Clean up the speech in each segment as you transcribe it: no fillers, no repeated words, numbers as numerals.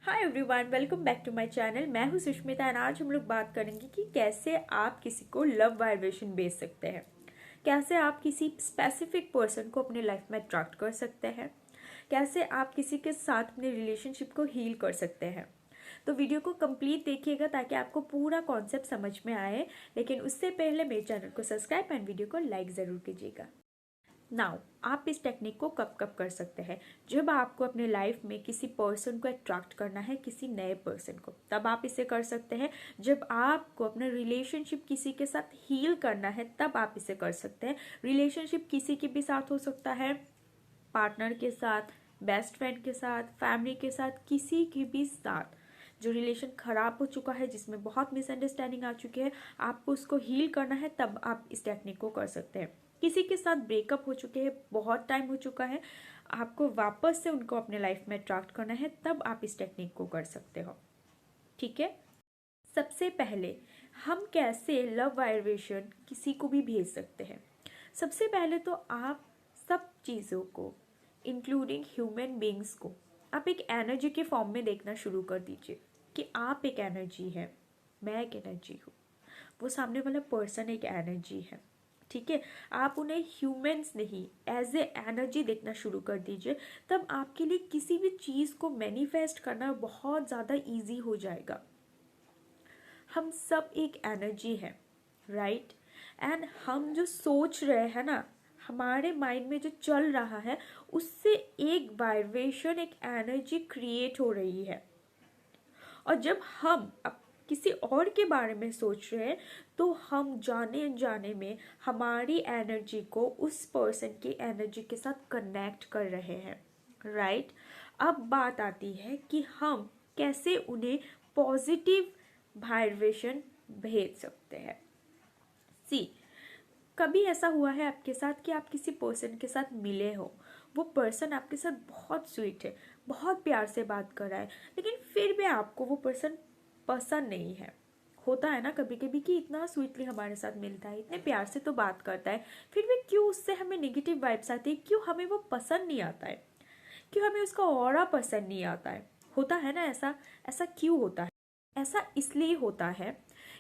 Hi everyone, welcome back to my channel. मैं हूं सुष्मिता और आज हम लोग बात करेंगे कि कैसे आप किसी को लव वाइब्रेशन भेज सकते हैं। कैसे आप किसी स्पेसिफिक पर्सन को अपने लाइफ में अट्रैक्ट कर सकते हैं। कैसे आप किसी के साथ अपने रिलेशनशिप को हील कर सकते हैं। तो वीडियो को कंप्लीट देखिएगा ताकि आपको पूरा कॉन्सेप्ट समझ में आए। लेकिन उससे पहले मेरे चैनल को सब्सक्राइब एंड वीडियो को लाइक ज़रूर कीजिएगा। नाउ आप इस टेक्निक को कब कब कर सकते हैं? जब आपको अपने लाइफ में किसी पर्सन को अट्रैक्ट करना है, किसी नए पर्सन को, तब आप इसे कर सकते हैं। जब आपको अपना रिलेशनशिप किसी के साथ हील करना है, तब आप इसे कर सकते हैं। रिलेशनशिप किसी के भी साथ हो सकता है, पार्टनर के साथ, बेस्ट फ्रेंड के साथ, फैमिली के साथ, किसी के भी साथ जो रिलेशन खराब हो चुका है, जिसमें बहुत मिसअंडरस्टैंडिंग आ चुकी है, आपको उसको हील करना है, तब आप इस टेक्निक को कर सकते हैं। किसी के साथ ब्रेकअप हो चुके हैं, बहुत टाइम हो चुका है, आपको वापस से उनको अपने लाइफ में अट्रैक्ट करना है, तब आप इस टेक्निक को कर सकते हो। ठीक है। सबसे पहले हम कैसे लव वाइब्रेशन किसी को भी भेज सकते हैं। सबसे पहले तो आप सब चीज़ों को, इंक्लूडिंग ह्यूमन बींग्स को, आप एक एनर्जी के फॉर्म में देखना शुरू कर दीजिए कि आप एक एनर्जी है, मैं एक एनर्जी हूँ, वो सामने वाला पर्सन एक एनर्जी है। ठीक है। आप उन्हें ह्यूमंस नहीं, एज ए एनर्जी देखना शुरू कर दीजिए। तब आपके लिए किसी भी चीज़ को मैनिफेस्ट करना बहुत ज़्यादा इजी हो जाएगा। हम सब एक एनर्जी है, राइट। एंड हम जो सोच रहे हैं ना, हमारे माइंड में जो चल रहा है, उससे एक वाइब्रेशन, एक एनर्जी क्रिएट हो रही है। और जब हम अब किसी और के बारे में सोच रहे हैं, तो हम जाने अनजाने में हमारी एनर्जी को उस पर्सन की एनर्जी के साथ कनेक्ट कर रहे हैं, राइट। अब बात आती है कि हम कैसे उन्हें पॉजिटिव वाइब्रेशन भेज सकते हैं। सी, कभी ऐसा हुआ है आपके साथ कि आप किसी पर्सन के साथ मिले हो, वो पर्सन आपके साथ बहुत स्वीट है, बहुत प्यार से बात कर रहा है, लेकिन फिर भी आपको वो पर्सन पसंद नहीं है। होता है ना कभी कभी कि इतना स्वीटली हमारे साथ मिलता है, इतने प्यार से तो बात करता है, फिर भी क्यों उससे हमें नेगेटिव वाइब्स आती है, क्यों हमें वो पसंद नहीं आता है, क्यों हमें उसका ऑरा पसंद नहीं आता है। होता है ना ऐसा। ऐसा क्यों होता है? ऐसा इसलिए होता है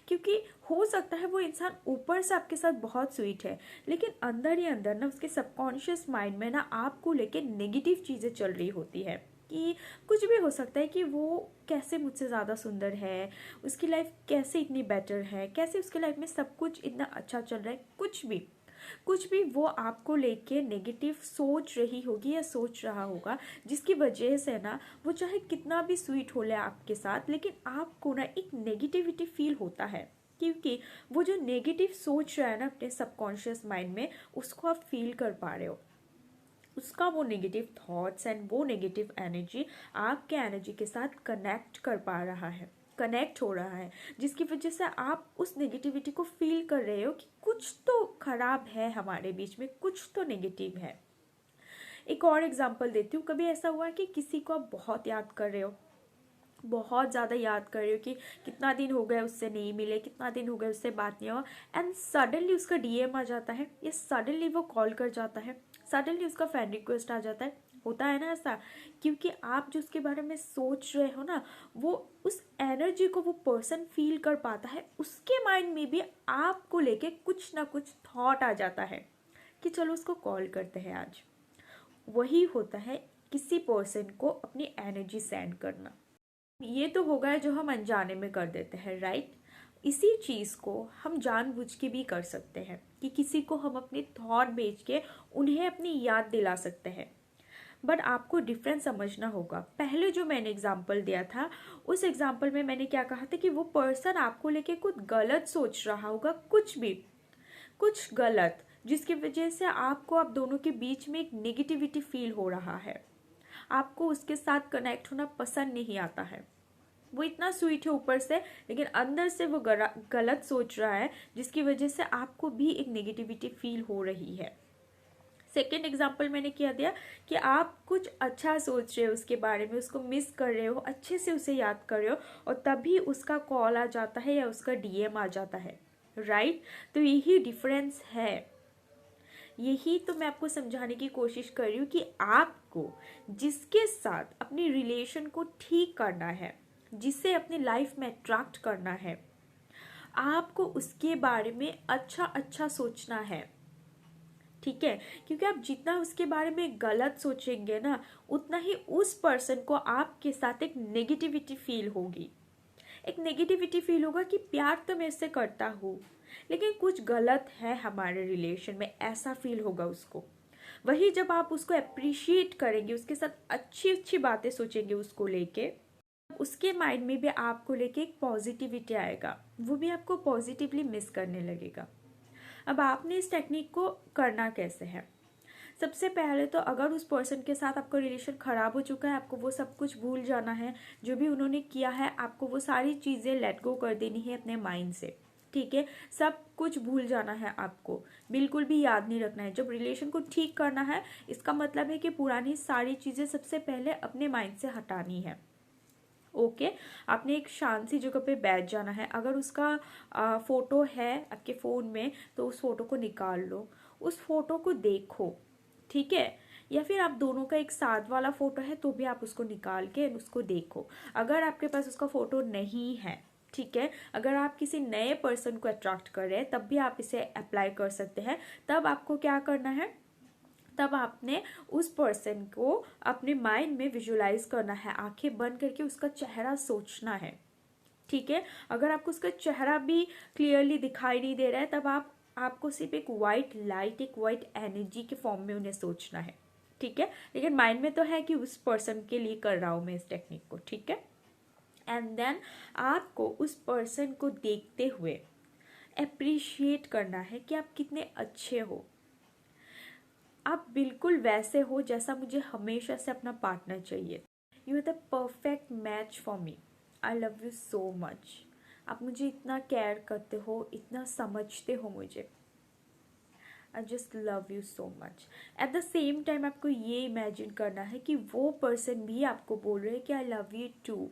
क्योंकि हो सकता है वो इंसान ऊपर से आपके साथ बहुत स्वीट है, लेकिन अंदर ही अंदर ना उसके सबकॉन्शियस माइंड में ना आपको लेके नेगेटिव चीज़ें चल रही होती है। कि कुछ भी हो सकता है कि वो कैसे मुझसे ज़्यादा सुंदर है, उसकी लाइफ कैसे इतनी बेटर है, कैसे उसके लाइफ में सब कुछ इतना अच्छा चल रहा है, कुछ भी वो आपको लेके नेगेटिव सोच रही होगी या सोच रहा होगा, जिसकी वजह से ना वो चाहे कितना भी स्वीट हो ले आपके साथ, लेकिन आपको ना एक नेगेटिविटी फील होता है। क्योंकि वो जो नेगेटिव सोच रहा है ना अपने सबकॉन्शियस माइंड में, उसको आप फील कर पा रहे हो। उसका वो नेगेटिव थॉट्स एंड वो नेगेटिव एनर्जी आपके एनर्जी के साथ कनेक्ट कर पा रहा है, कनेक्ट हो रहा है, जिसकी वजह से आप उस नेगेटिविटी को फील कर रहे हो कि कुछ तो खराब है हमारे बीच में, कुछ तो नेगेटिव है। एक और एग्जांपल देती हूँ। कभी ऐसा हुआ है कि किसी को आप बहुत याद कर रहे हो, बहुत ज़्यादा याद कर रहे हो कि कितना दिन हो गए उससे नहीं मिले, कितना दिन हो गए उससे बात नहीं हुआ, एंड सडनली उसका डीएम आ जाता है, या सडनली वो कॉल कर जाता है, सडनली उसका फ्रेंड रिक्वेस्ट आ जाता है। होता है ना ऐसा, क्योंकि आप जो उसके बारे में सोच रहे हो ना, वो उस एनर्जी को वो पर्सन फील कर पाता है, उसके माइंड में भी आपको लेके कुछ ना कुछ थॉट आ जाता है कि चलो उसको कॉल करते हैं आज। वही होता है किसी पर्सन को अपनी एनर्जी सेंड करना। ये तो होगा जो हम अनजाने में कर देते हैं, राइट। इसी चीज़ को हम जानबूझ के भी कर सकते हैं कि किसी को हम अपने थॉट भेज के उन्हें अपनी याद दिला सकते हैं। बट आपको डिफरेंस समझना होगा। पहले जो मैंने एग्जांपल दिया था, उस एग्जांपल में मैंने क्या कहा था कि वो पर्सन आपको लेके कुछ गलत सोच रहा होगा, कुछ भी, कुछ गलत, जिसकी वजह से आपको आप दोनों के बीच में एक नेगेटिविटी फील हो रहा है। आपको उसके साथ कनेक्ट होना पसंद नहीं आता है। वो इतना स्वीट है ऊपर से, लेकिन अंदर से वो गलत सोच रहा है, जिसकी वजह से आपको भी एक नेगेटिविटी फील हो रही है। सेकेंड एग्जाम्पल मैंने क्या दिया कि आप कुछ अच्छा सोच रहे हो उसके बारे में, उसको मिस कर रहे हो, अच्छे से उसे याद कर रहे हो, और तभी उसका कॉल आ जाता है या उसका डीएम आ जाता है, राइट। तो यही डिफरेंस है। यही तो मैं आपको समझाने की कोशिश कर रही हूँ कि आपको जिसके साथ अपनी रिलेशन को ठीक करना है, जिसे अपनी लाइफ में अट्रैक्ट करना है, आपको उसके बारे में अच्छा अच्छा सोचना है। ठीक है, क्योंकि आप जितना उसके बारे में गलत सोचेंगे ना, उतना ही उस पर्सन को आपके साथ एक नेगेटिविटी फील होगी। एक नेगेटिविटी फील होगा कि प्यार तो मैं इससे करता हूँ, लेकिन कुछ गलत है हमारे रिलेशन में, ऐसा फील होगा उसको। वही जब आप उसको अप्रिशिएट करेंगे, उसके साथ अच्छी अच्छी बातें सोचेंगे उसको लेके, उसके माइंड में भी आपको लेके एक पॉजिटिविटी आएगा, वो भी आपको पॉजिटिवली मिस करने लगेगा। अब आपने इस टेक्निक को करना कैसे है? सबसे पहले तो अगर उस पर्सन के साथ आपका रिलेशन खराब हो चुका है, आपको वो सब कुछ भूल जाना है, जो भी उन्होंने किया है आपको वो सारी चीज़ें लेट गो कर देनी है अपने माइंड से। ठीक है, सब कुछ भूल जाना है आपको, बिल्कुल भी याद नहीं रखना है। जब रिलेशन को ठीक करना है, इसका मतलब है कि पुरानी सारी चीज़ें सबसे पहले अपने माइंड से हटानी है। ओके, आपने एक शांत सी जगह पे बैठ जाना है। अगर उसका फोटो है आपके फ़ोन में, तो उस फोटो को निकाल लो, उस फोटो को देखो। ठीक है, या फिर आप दोनों का एक साथ वाला फोटो है तो भी आप उसको निकाल के उसको देखो। अगर आपके पास उसका फोटो नहीं है, ठीक है, अगर आप किसी नए पर्सन को अट्रैक्ट कर रहे हैं, तब भी आप इसे अप्लाई कर सकते हैं। तब आपको क्या करना है, तब आपने उस पर्सन को अपने माइंड में विजुलाइज करना है, आंखें बंद करके उसका चेहरा सोचना है। ठीक है, अगर आपको उसका चेहरा भी क्लियरली दिखाई नहीं दे रहा है, तब आपको सिर्फ एक वाइट लाइट, एक वाइट एनर्जी के फॉर्म में उन्हें सोचना है। ठीक है, लेकिन माइंड में तो है कि उस पर्सन के लिए कर रहा हूं मैं इस टेक्निक को। ठीक है, एंड देन आपको उस पर्सन को देखते हुए अप्रिशिएट करना है कि आप कितने अच्छे हो। आप बिल्कुल वैसे हो जैसा मुझे हमेशा से अपना पार्टनर चाहिए। You are the perfect match for me. I love you so much. आप मुझे इतना केयर करते हो, इतना समझते हो मुझे। I just love you so much. At the same time आपको ये इमेजिन करना है कि वो पर्सन भी आपको बोल रहे हैं कि आई लव यू टू।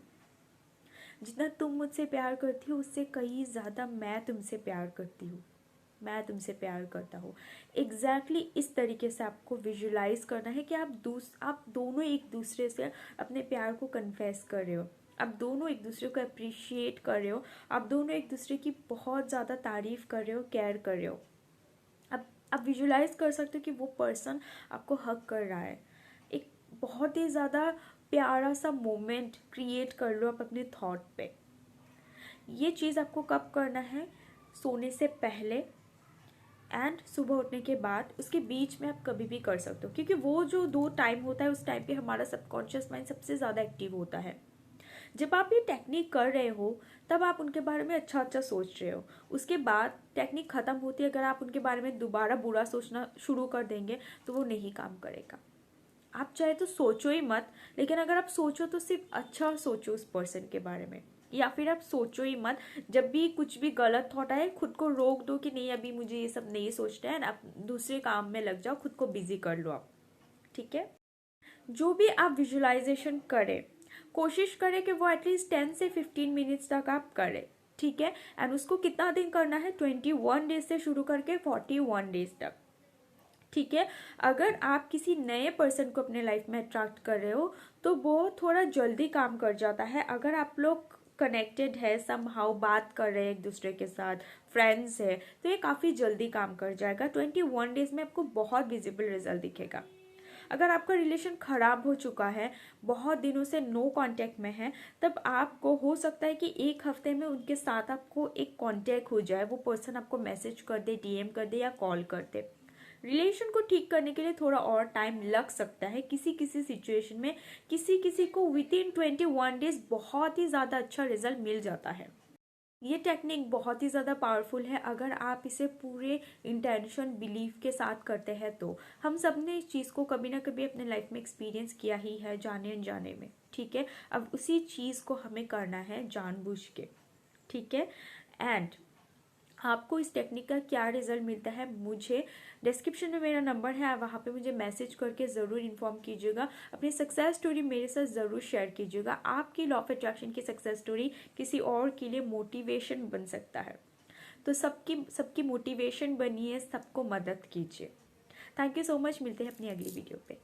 जितना तुम मुझसे प्यार करती हो, उससे कहीं ज़्यादा मैं तुमसे प्यार करती हूँ, मैं तुमसे प्यार करता हूँ। एग्जैक्टली इस तरीके से आपको विजुलाइज करना है कि आप दोनों एक दूसरे से अपने प्यार को कन्फेस कर रहे हो, आप दोनों एक दूसरे को अप्रिशिएट कर रहे हो, आप दोनों एक दूसरे की बहुत ज़्यादा तारीफ कर रहे हो, केयर कर रहे हो। अब आप विजुलाइज कर सकते हो कि वो पर्सन आपको हक कर रहा है। एक बहुत ही ज़्यादा प्यारा सा मोमेंट क्रिएट कर लो आप अपने थॉट पे। ये चीज़ आपको कब करना है? सोने से पहले एंड सुबह उठने के बाद। उसके बीच में आप कभी भी कर सकते हो, क्योंकि वो जो 2 टाइम होता है, उस टाइम पे हमारा सबकॉन्शियस माइंड सबसे ज़्यादा एक्टिव होता है। जब आप ये टेक्निक कर रहे हो, तब आप उनके बारे में अच्छा अच्छा सोच रहे हो। उसके बाद टेक्निक ख़त्म होती है, अगर आप उनके बारे में दोबारा बुरा सोचना शुरू कर देंगे तो वो नहीं काम करेगा। आप चाहे तो सोचो ही मत, लेकिन अगर आप सोचो तो सिर्फ अच्छा सोचो उस पर्सन के बारे में। या फिर आप सोचो ही मत, जब भी कुछ भी गलत थॉट आए खुद को रोक दो कि नहीं, अभी मुझे ये सब नहीं सोचना है, आप दूसरे काम में लग जाओ, खुद को बिजी कर लो आप। ठीक है, जो भी आप विजुअलाइजेशन करें, कोशिश करें कि वो एटलीस्ट 10 से 15 मिनट्स तक आप करें। ठीक है, एंड उसको कितना दिन करना है? 21 डेज से शुरू करके 41 डेज तक। ठीक है, अगर आप किसी नए पर्सन को अपने लाइफ में अट्रैक्ट कर रहे हो, तो वो थोड़ा जल्दी काम कर जाता है। अगर आप लोग कनेक्टेड है, समहाउ बात कर रहे हैं एक दूसरे के साथ, फ्रेंड्स है, तो ये काफ़ी जल्दी काम कर जाएगा। 21 डेज में आपको बहुत विजिबल रिजल्ट दिखेगा। अगर आपका रिलेशन खराब हो चुका है, बहुत दिनों से नो कांटेक्ट में है, तब आपको हो सकता है कि एक हफ्ते में उनके साथ आपको एक कांटेक्ट हो जाए, वो पर्सन आपको मैसेज कर दे, डीएम कर दे या कॉल कर दे। रिलेशन को ठीक करने के लिए थोड़ा और टाइम लग सकता है किसी किसी सिचुएशन में। किसी किसी को विद इन 21 डेज बहुत ही ज़्यादा अच्छा रिजल्ट मिल जाता है। ये टेक्निक बहुत ही ज़्यादा पावरफुल है अगर आप इसे पूरे इंटेंशन बिलीव के साथ करते हैं तो। हम सब ने इस चीज़ को कभी ना कभी अपने लाइफ में एक्सपीरियंस किया ही है, जाने अनजाने में। ठीक है, अब उसी चीज़ को हमें करना है जानबूझ के। ठीक है, एंड आपको इस टेक्निक का क्या रिजल्ट मिलता है, मुझे डिस्क्रिप्शन में मेरा नंबर है, आप वहाँ पे मुझे मैसेज करके ज़रूर इन्फॉर्म कीजिएगा। अपनी सक्सेस स्टोरी मेरे साथ ज़रूर शेयर कीजिएगा। आपकी लॉ ऑफ अट्रैक्शन की सक्सेस स्टोरी किसी और के लिए मोटिवेशन बन सकता है। तो सबकी सबकी मोटिवेशन बनिए, सबको मदद कीजिए। थैंक यू सो मच, मिलते हैं अपनी अगली वीडियो पे।